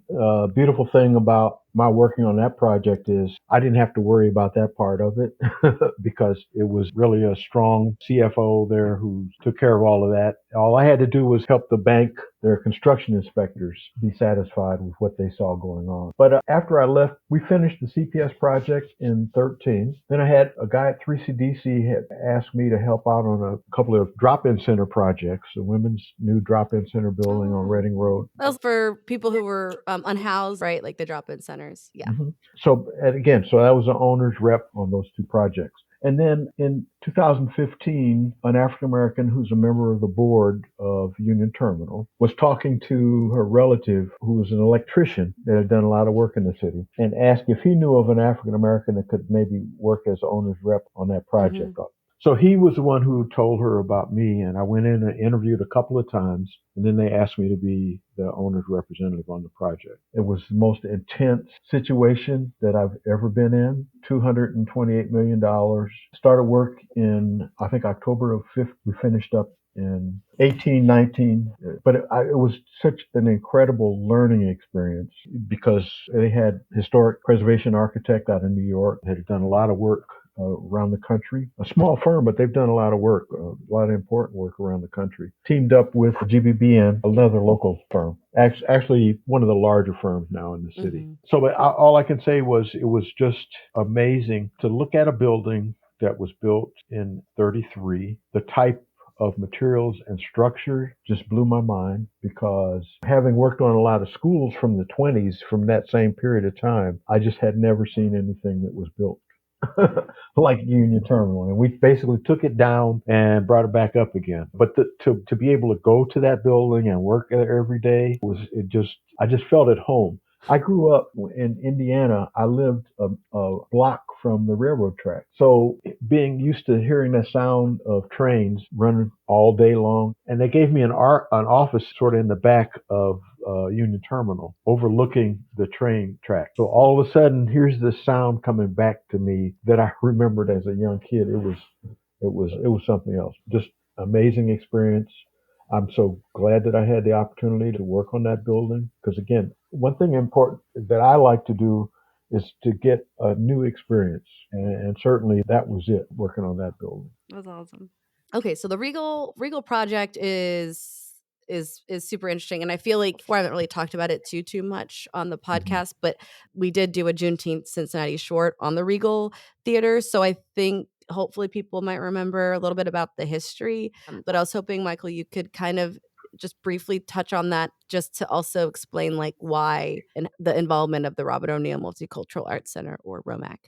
beautiful thing about my working on that project is I didn't have to worry about that part of it because it was really a strong CFO there who took care of all of that. All I had to do was help the bank, their construction inspectors, be satisfied with what they saw going on. But after I left, we finished the CPS project in 13. Then I had a guy at 3CDC had asked me to help out on a couple of drop-in center projects, the women's new drop-in center building on Reading Road. That was for people who were unhoused, right? Like the drop-in centers. Yeah. Mm-hmm. So that was an owner's rep on those two projects. And then in 2015, an African American who's a member of the board of Union Terminal was talking to her relative who was an electrician that had done a lot of work in the city and asked if he knew of an African American that could maybe work as owner's rep on that project. Mm-hmm. So he was the one who told her about me, and I went in and interviewed a couple of times, and then they asked me to be the owner's representative on the project. It was the most intense situation that I've ever been in. $228 million. Started work in, I think, October of 5th. We finished up in 1819, but it was such an incredible learning experience because they had historic preservation architect out in New York, had done a lot of work around the country. A small firm, but they've done a lot of work, a lot of important work around the country. Teamed up with GBBN, another local firm, actually one of the larger firms now in the city. Mm-hmm. So but all I can say was it was just amazing to look at a building that was built in 33, the type of materials and structure just blew my mind because having worked on a lot of schools from the 20s, from that same period of time, I just had never seen anything that was built like Union Terminal. And we basically took it down and brought it back up again. But to be able to go to that building and work there every day I just felt at home. I grew up in Indiana. I lived a block from the railroad track. So being used to hearing the sound of trains running all day long, and they gave me an office sort of in the back of Union Terminal overlooking the train track. So all of a sudden, here's the sound coming back to me that I remembered as a young kid. It was something else. Just amazing experience. I'm so glad that I had the opportunity to work on that building because, again, one thing important that I like to do is to get a new experience. And certainly that was it, working on that building. That was awesome. Okay, so the Regal project is super interesting. And I feel like we haven't really talked about it too much on the podcast, but we did do a Juneteenth Cincinnati short on the Regal Theatre. So I think hopefully people might remember a little bit about the history. But I was hoping, Michael, you could kind of just briefly touch on that just to also explain like why and the involvement of the Robert O'Neal Multicultural Arts Center or ROMAC.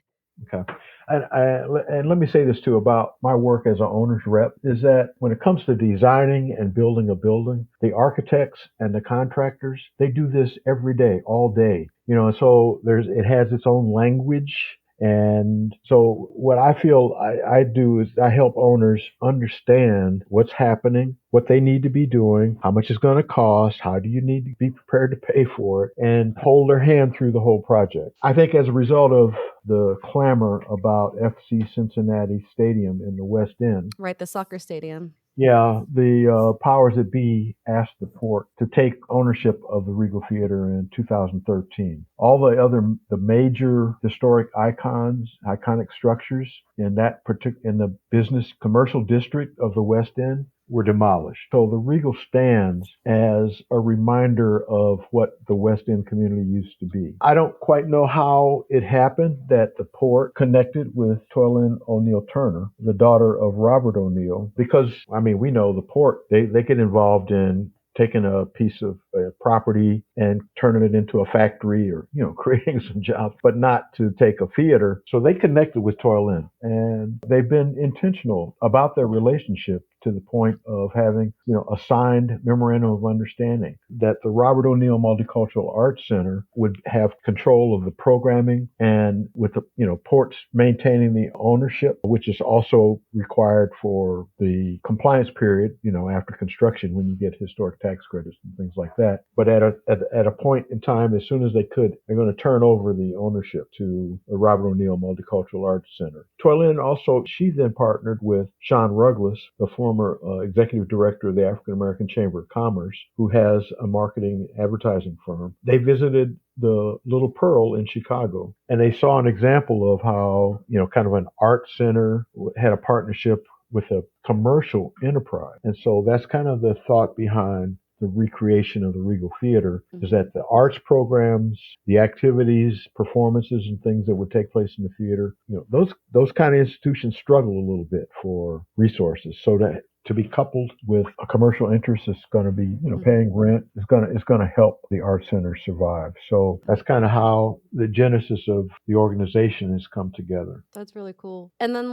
Okay. And let me say this too about my work as an owner's rep is that when it comes to designing and building a building, the architects and the contractors, they do this every day, all day. So it has its own language. And so what I feel I do is I help owners understand what's happening, what they need to be doing, how much it's going to cost, how do you need to be prepared to pay for it, and hold their hand through the whole project. I think as a result of the clamor about FC Cincinnati Stadium in the West End. Right, the soccer stadium. Yeah, the powers that be asked the port to take ownership of the Regal Theatre in 2013. All the major historic iconic structures in the business commercial district of the West End were demolished. So the Regal stands as a reminder of what the West End community used to be. I don't quite know how it happened that the port connected with Toilynn O'Neal Turner, the daughter of Robert O'Neal, because, we know the port, they get involved in taking a piece of property and turning it into a factory or, creating some jobs, but not to take a theater. So they connected with Toilynn, and they've been intentional about their relationship to the point of having, a signed memorandum of understanding that the Robert O'Neill Multicultural Arts Center would have control of the programming, and with the, Ports maintaining the ownership, which is also required for the compliance period, after construction when you get historic tax credits and things like that. But at a point in time, as soon as they could, they're going to turn over the ownership to the Robert O'Neill Multicultural Arts Center. Toilynn also, she then partnered with Sean Ruggles, the former executive director of the African American Chamber of Commerce, who has a marketing advertising firm. They visited the Little Pearl in Chicago, and they saw an example of how, kind of an art center had a partnership with a commercial enterprise. And so that's kind of the thought behind the recreation of the Regal Theatre, is that the arts programs, the activities, performances, and things that would take place in the theater, those kind of institutions struggle a little bit for resources. So that to be coupled with a commercial interest that's going to be, paying rent, is going to help the art center survive. So that's kind of how the genesis of the organization has come together. That's really cool. And then,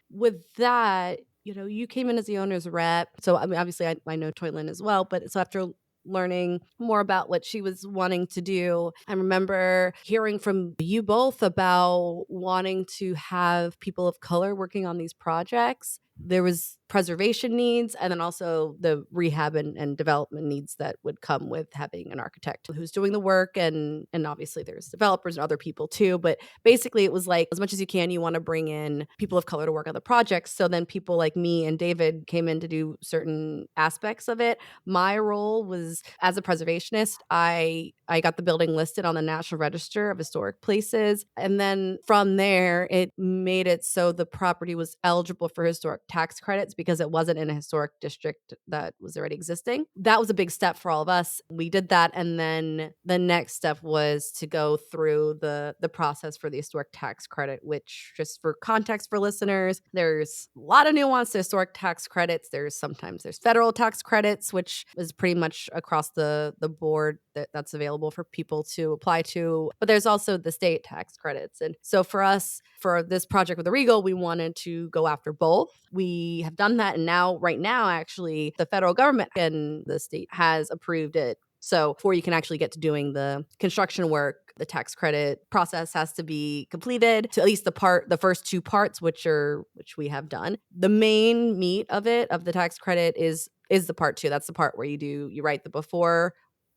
with that, you came in as the owner's rep. So, I mean, obviously, I know Toilynn as well. But so after learning more about what she was wanting to do, I remember hearing from you both about wanting to have people of color working on these projects. There was preservation needs, and then also the rehab and development needs that would come with having an architect who's doing the work, and obviously there's developers and other people too. But basically it was like, as much as you can, you want to bring in people of color to work on the projects. So then people like me and David came in to do certain aspects of it. My role was, as a preservationist, I got the building listed on the National Register of Historic Places, and then from there it made it so the property was eligible for historic tax credits because it wasn't in a historic district that was already existing. That was a big step for all of us. We did that, and then the next step was to go through the process for the historic tax credit, which, just for context for listeners, there's a lot of nuance to historic tax credits. Sometimes there's federal tax credits, which is pretty much across the board that's available for people to apply to. But there's also the state tax credits. And so for us, for this project with the Regal, we wanted to go after both. We have done that. And right now, actually, the federal government and the state has approved it. So before you can actually get to doing the construction work, the tax credit process has to be completed to at least the first two parts, which we have done. The main meat of the tax credit is the part two. That's the part where you write the before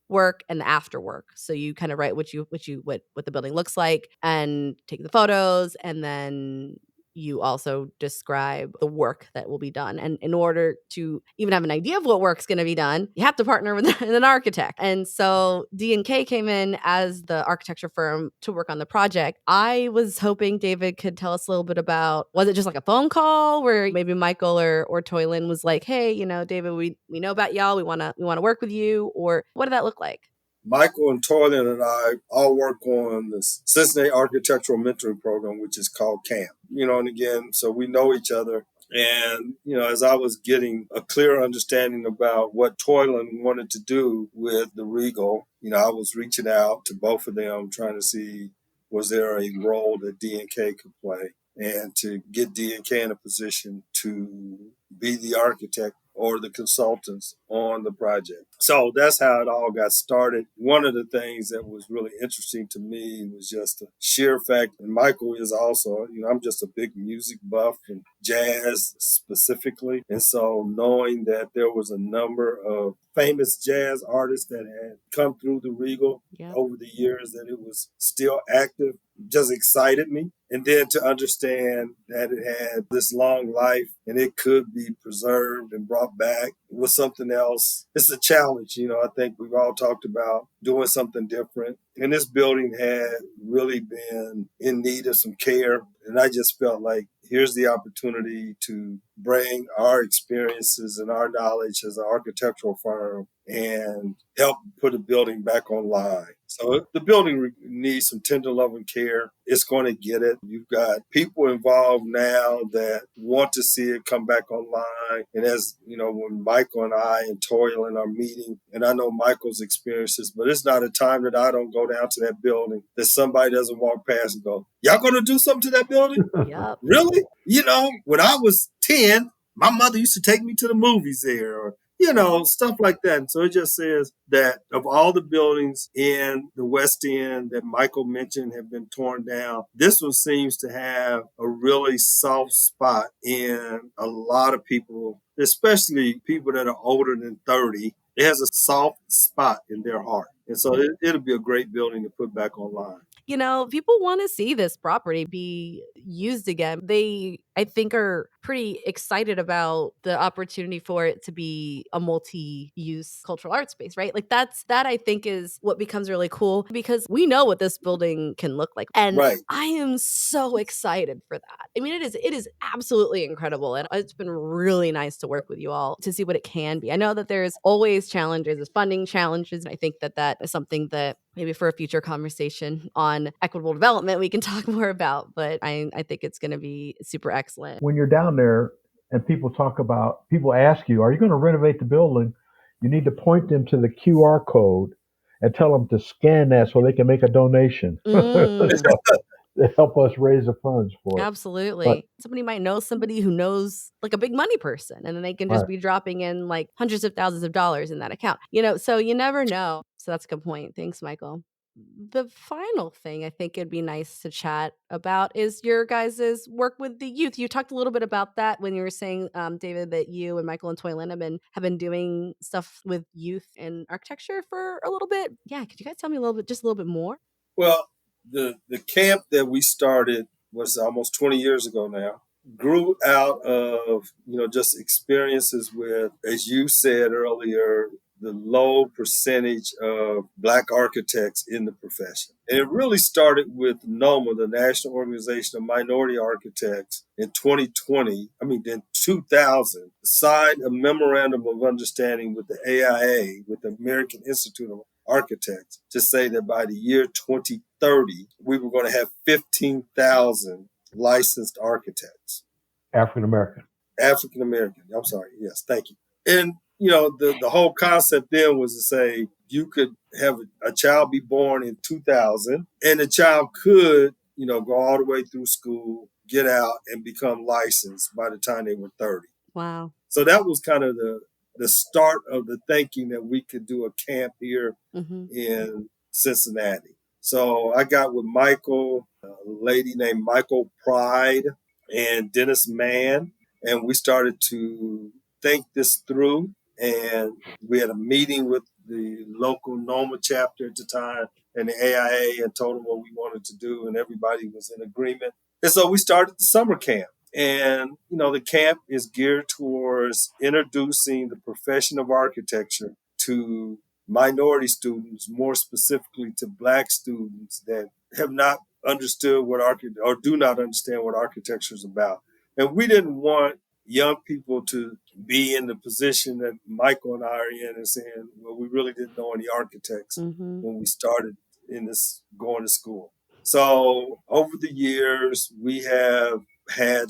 work and the after work. So you kind of write what the building looks like and take the photos, and then you also describe the work that will be done. And in order to even have an idea of what work's going to be done, you have to partner with an architect. And so DNK came in as the architecture firm to work on the project. I was hoping David could tell us a little bit about, was it just like a phone call where maybe Michael or Toilynn was like, hey, David, we know about y'all. We want to work with you. Or what did that look like? Michael and Toilynn and I all work on the Cincinnati Architectural Mentoring Program, which is called CAMP. And again, so we know each other. And, as I was getting a clear understanding about what Toilynn wanted to do with the Regal, I was reaching out to both of them, trying to see, was there a role that DNK could play, and to get DNK in a position to be the architect or the consultants on the project. So that's how it all got started. One of the things that was really interesting to me was just the sheer fact, and Michael is also, I'm just a big music buff and jazz specifically. And so knowing that there was a number of famous jazz artists that had come through the Regal over the years, that it was still active, just excited me. And then to understand that it had this long life and it could be preserved and brought back was something else. It's a challenge. I think we've all talked about doing something different. And this building had really been in need of some care. And I just felt like here's the opportunity to bring our experiences and our knowledge as an architectural firm and help put a building back online. So if the building needs some tender love and care, it's going to get it. You've got people involved now that want to see it come back online. And as when Michael and I and Toilynn are meeting, and I know Michael's experiences, but it's not a time that I don't go down to that building that somebody doesn't walk past and go, y'all going to do something to that building? Yep. Really? When I was 10, my mother used to take me to the movies there, or stuff like that. And so it just says that of all the buildings in the West End that Michael mentioned have been torn down, this one seems to have a really soft spot in a lot of people, especially people that are older than 30. It has a soft spot in their heart. And so it'll be a great building to put back online. People want to see this property be used again. They, I think, are pretty excited about the opportunity for it to be a multi-use cultural arts space, right? Like that I think is what becomes really cool, because we know what this building can look like. And Right. I am so excited for that. I mean, it is absolutely incredible. And it's been really nice to work with you all to see what it can be. I know that there's always challenges, there's funding challenges. And I think that is something that maybe for a future conversation on equitable development we can talk more about. But I think it's going to be super excellent. When you're down there and people ask you, are you going to renovate the building? You need to point them to the QR code and tell them to scan that so they can make a donation to help us raise the funds for it. Absolutely. But somebody might know somebody who knows like a big money person, and then they can just be dropping in like hundreds of thousands of dollars in that account. So you never know. So that's a good point. Thanks, Michael. The final thing I think it'd be nice to chat about is your guys' work with the youth. You talked a little bit about that when you were saying, David, that you and Michael and Toilynn have been doing stuff with youth and architecture for a little bit. Yeah, could you guys tell me just a little bit more? Well, the camp that we started was almost 20 years ago now. Grew out of just experiences with, as you said earlier, the low percentage of Black architects in the profession. And it really started with NOMA, the National Organization of Minority Architects, in 2000, signed a memorandum of understanding with the AIA, with the American Institute of Architects, to say that by the year 2030, we were going to have 15,000 licensed architects. African American. I'm sorry. Yes, thank you. And the whole concept then was to say you could have a child be born in 2000, and the child could, go all the way through school, get out, and become licensed by the time they were 30. Wow. So that was kind of the start of the thinking that we could do a camp here in Cincinnati. So I got with Michael, a lady named Michael Pride, and Dennis Mann, and we started to think this through. And we had a meeting with the local NOMA chapter at the time and the AIA, and told them what we wanted to do, and everybody was in agreement. And so we started the summer camp. And, the camp is geared towards introducing the profession of architecture to minority students, more specifically to Black students that have not understood or do not understand what architecture is about. And we didn't want young people to be in the position that Michael and I are in, and saying, well, we really didn't know any architects when we started going to school. So over the years, we have had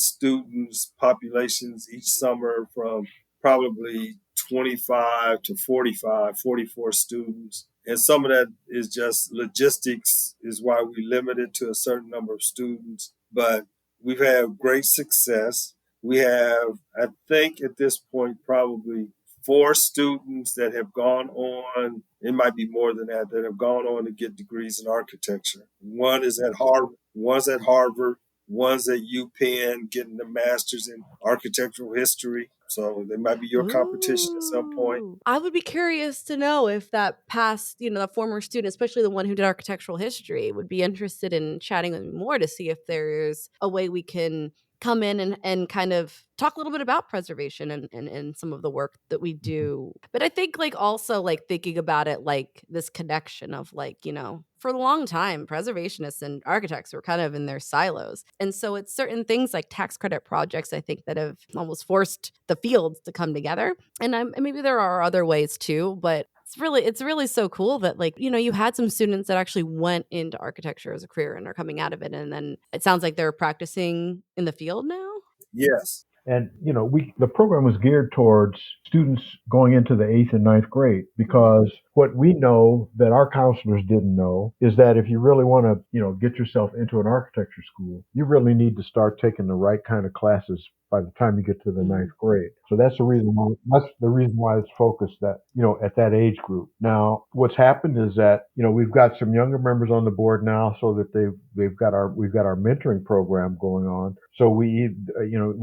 populations each summer from probably 25 to 45, 44 students. And some of that is just logistics, is why we limit it to a certain number of students. But we've had great success. We have, I think at this point, probably 4 students that have gone on, it might be more than that have gone on to get degrees in architecture. One is at Harvard, one's at UPenn getting the master's in architectural history. So they might be your competition at some point. I would be curious to know if that past, the former student, especially the one who did architectural history, would be interested in chatting with me more to see if there's a way we can come in and kind of talk a little bit about preservation and some of the work that we do. But I think also thinking about it like this connection of for a long time, preservationists and architects were kind of in their silos. And so it's certain things like tax credit projects, I think, that have almost forced the fields to come together. And maybe there are other ways too, but it's really so cool that you had some students that actually went into architecture as a career and are coming out of it. And then it sounds like they're practicing in the field now. Yes. And, the program was geared towards students going into the 8th and 9th grade, because what we know that our counselors didn't know is that if you really want to, get yourself into an architecture school, you really need to start taking the right kind of classes by the time you get to the Mm. ninth grade. So that's the reason why it's focused that, at that age group. Now, what's happened is that, we've got some younger members on the board now, so that we've got our mentoring program going on. So we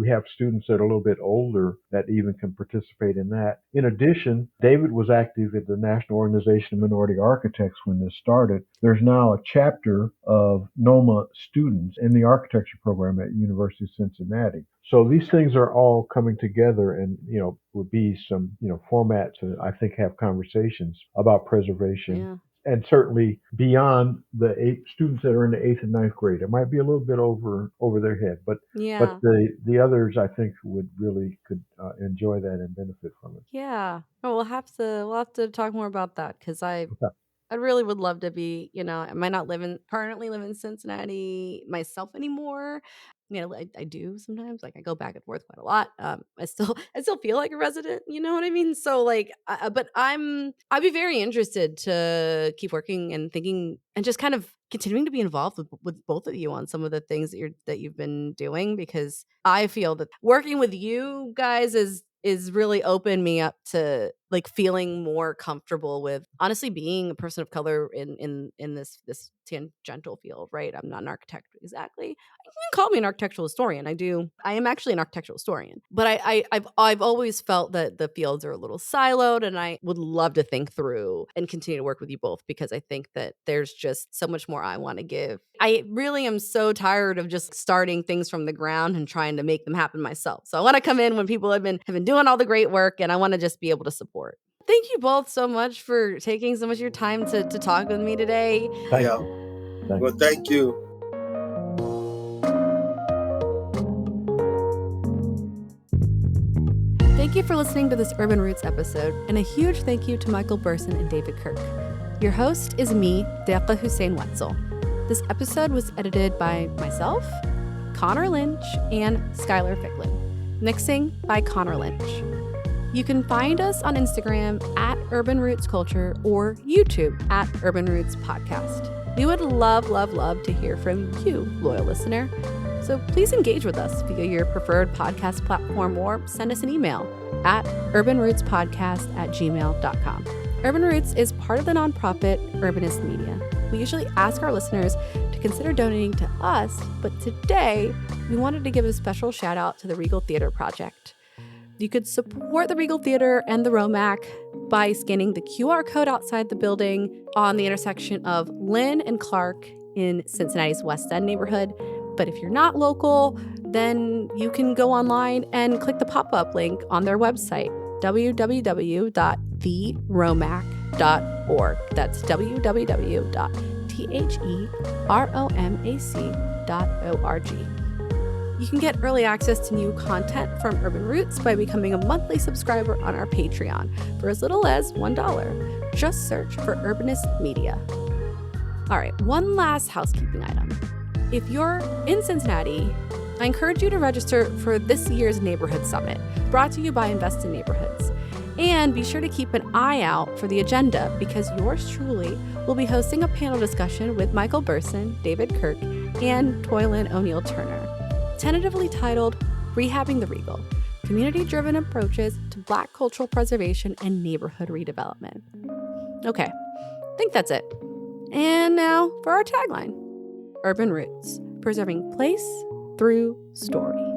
have students that are a little bit older that even can participate in that. In addition, David was active at the National Organization of Minority Architects when this started. There's now a chapter of NOMA students in the architecture program at University of Cincinnati. So these things are all coming together, and would be some format to, I think, have conversations about preservation. Yeah. And certainly beyond the students that are in the 8th and 9th grade. It might be a little bit over their head, but the others, I think, could enjoy that and benefit from it. Yeah. Oh, we'll have to talk more about that, because I really would love to be, I might not currently live in Cincinnati myself anymore. I do sometimes, like I go back and forth quite a lot. I still feel like a resident, you know what I mean? So like, but I'd be very interested to keep working and thinking and just kind of continuing to be involved with both of you on some of the things that you've been doing, because I feel that working with you guys is really opened me up to like feeling more comfortable with honestly being a person of color in this tangential field, right? I'm not an architect exactly. You can call me an architectural historian. I am actually an architectural historian, but I've always felt that the fields are a little siloed, and I would love to think through and continue to work with you both, because I think that there's just so much more I want to give. I really am so tired of just starting things from the ground and trying to make them happen myself. So I want to come in when people have been doing all the great work, and I want to just be able to support. Thank you both so much for taking so much of your time to talk with me today. Thank Yeah. you. Well, thank you. Thank you for listening to this Urban Roots episode, and a huge thank you to Michael Burson and David Kirk. Your host is me, Deqah Hussein-Wetzel. This episode was edited by myself, Connor Lynch, and Skylar Ficklin. Mixing by Connor Lynch. You can find us on Instagram at Urban Roots Culture or YouTube at Urban Roots Podcast. We would love, love, love to hear from you, loyal listener. So please engage with us via your preferred podcast platform or send us an email at urbanrootspodcast@gmail.com. Urban Roots is part of the nonprofit Urbanist Media. We usually ask our listeners to consider donating to us, but today we wanted to give a special shout out to the Regal Theatre project. You could support the Regal Theatre and the ROMAC by scanning the QR code outside the building on the intersection of Lynn and Clark in Cincinnati's West End neighborhood. But if you're not local, then you can go online and click the pop-up link on their website, www.theromac.org. That's www.theromac.org. You can get early access to new content from Urban Roots by becoming a monthly subscriber on our Patreon for as little as $1. Just search for Urbanist Media. All right, one last housekeeping item. If you're in Cincinnati, I encourage you to register for this year's Neighborhood Summit, brought to you by Invest in Neighborhoods. And be sure to keep an eye out for the agenda, because yours truly will be hosting a panel discussion with Michael Burson, David Kirk, and Toilynn O'Neal Turner, tentatively titled Rehabbing the Regal, Community-Driven Approaches to Black Cultural Preservation and Neighborhood Redevelopment. Okay, I think that's it. And now for our tagline. Urban Roots, preserving place through story.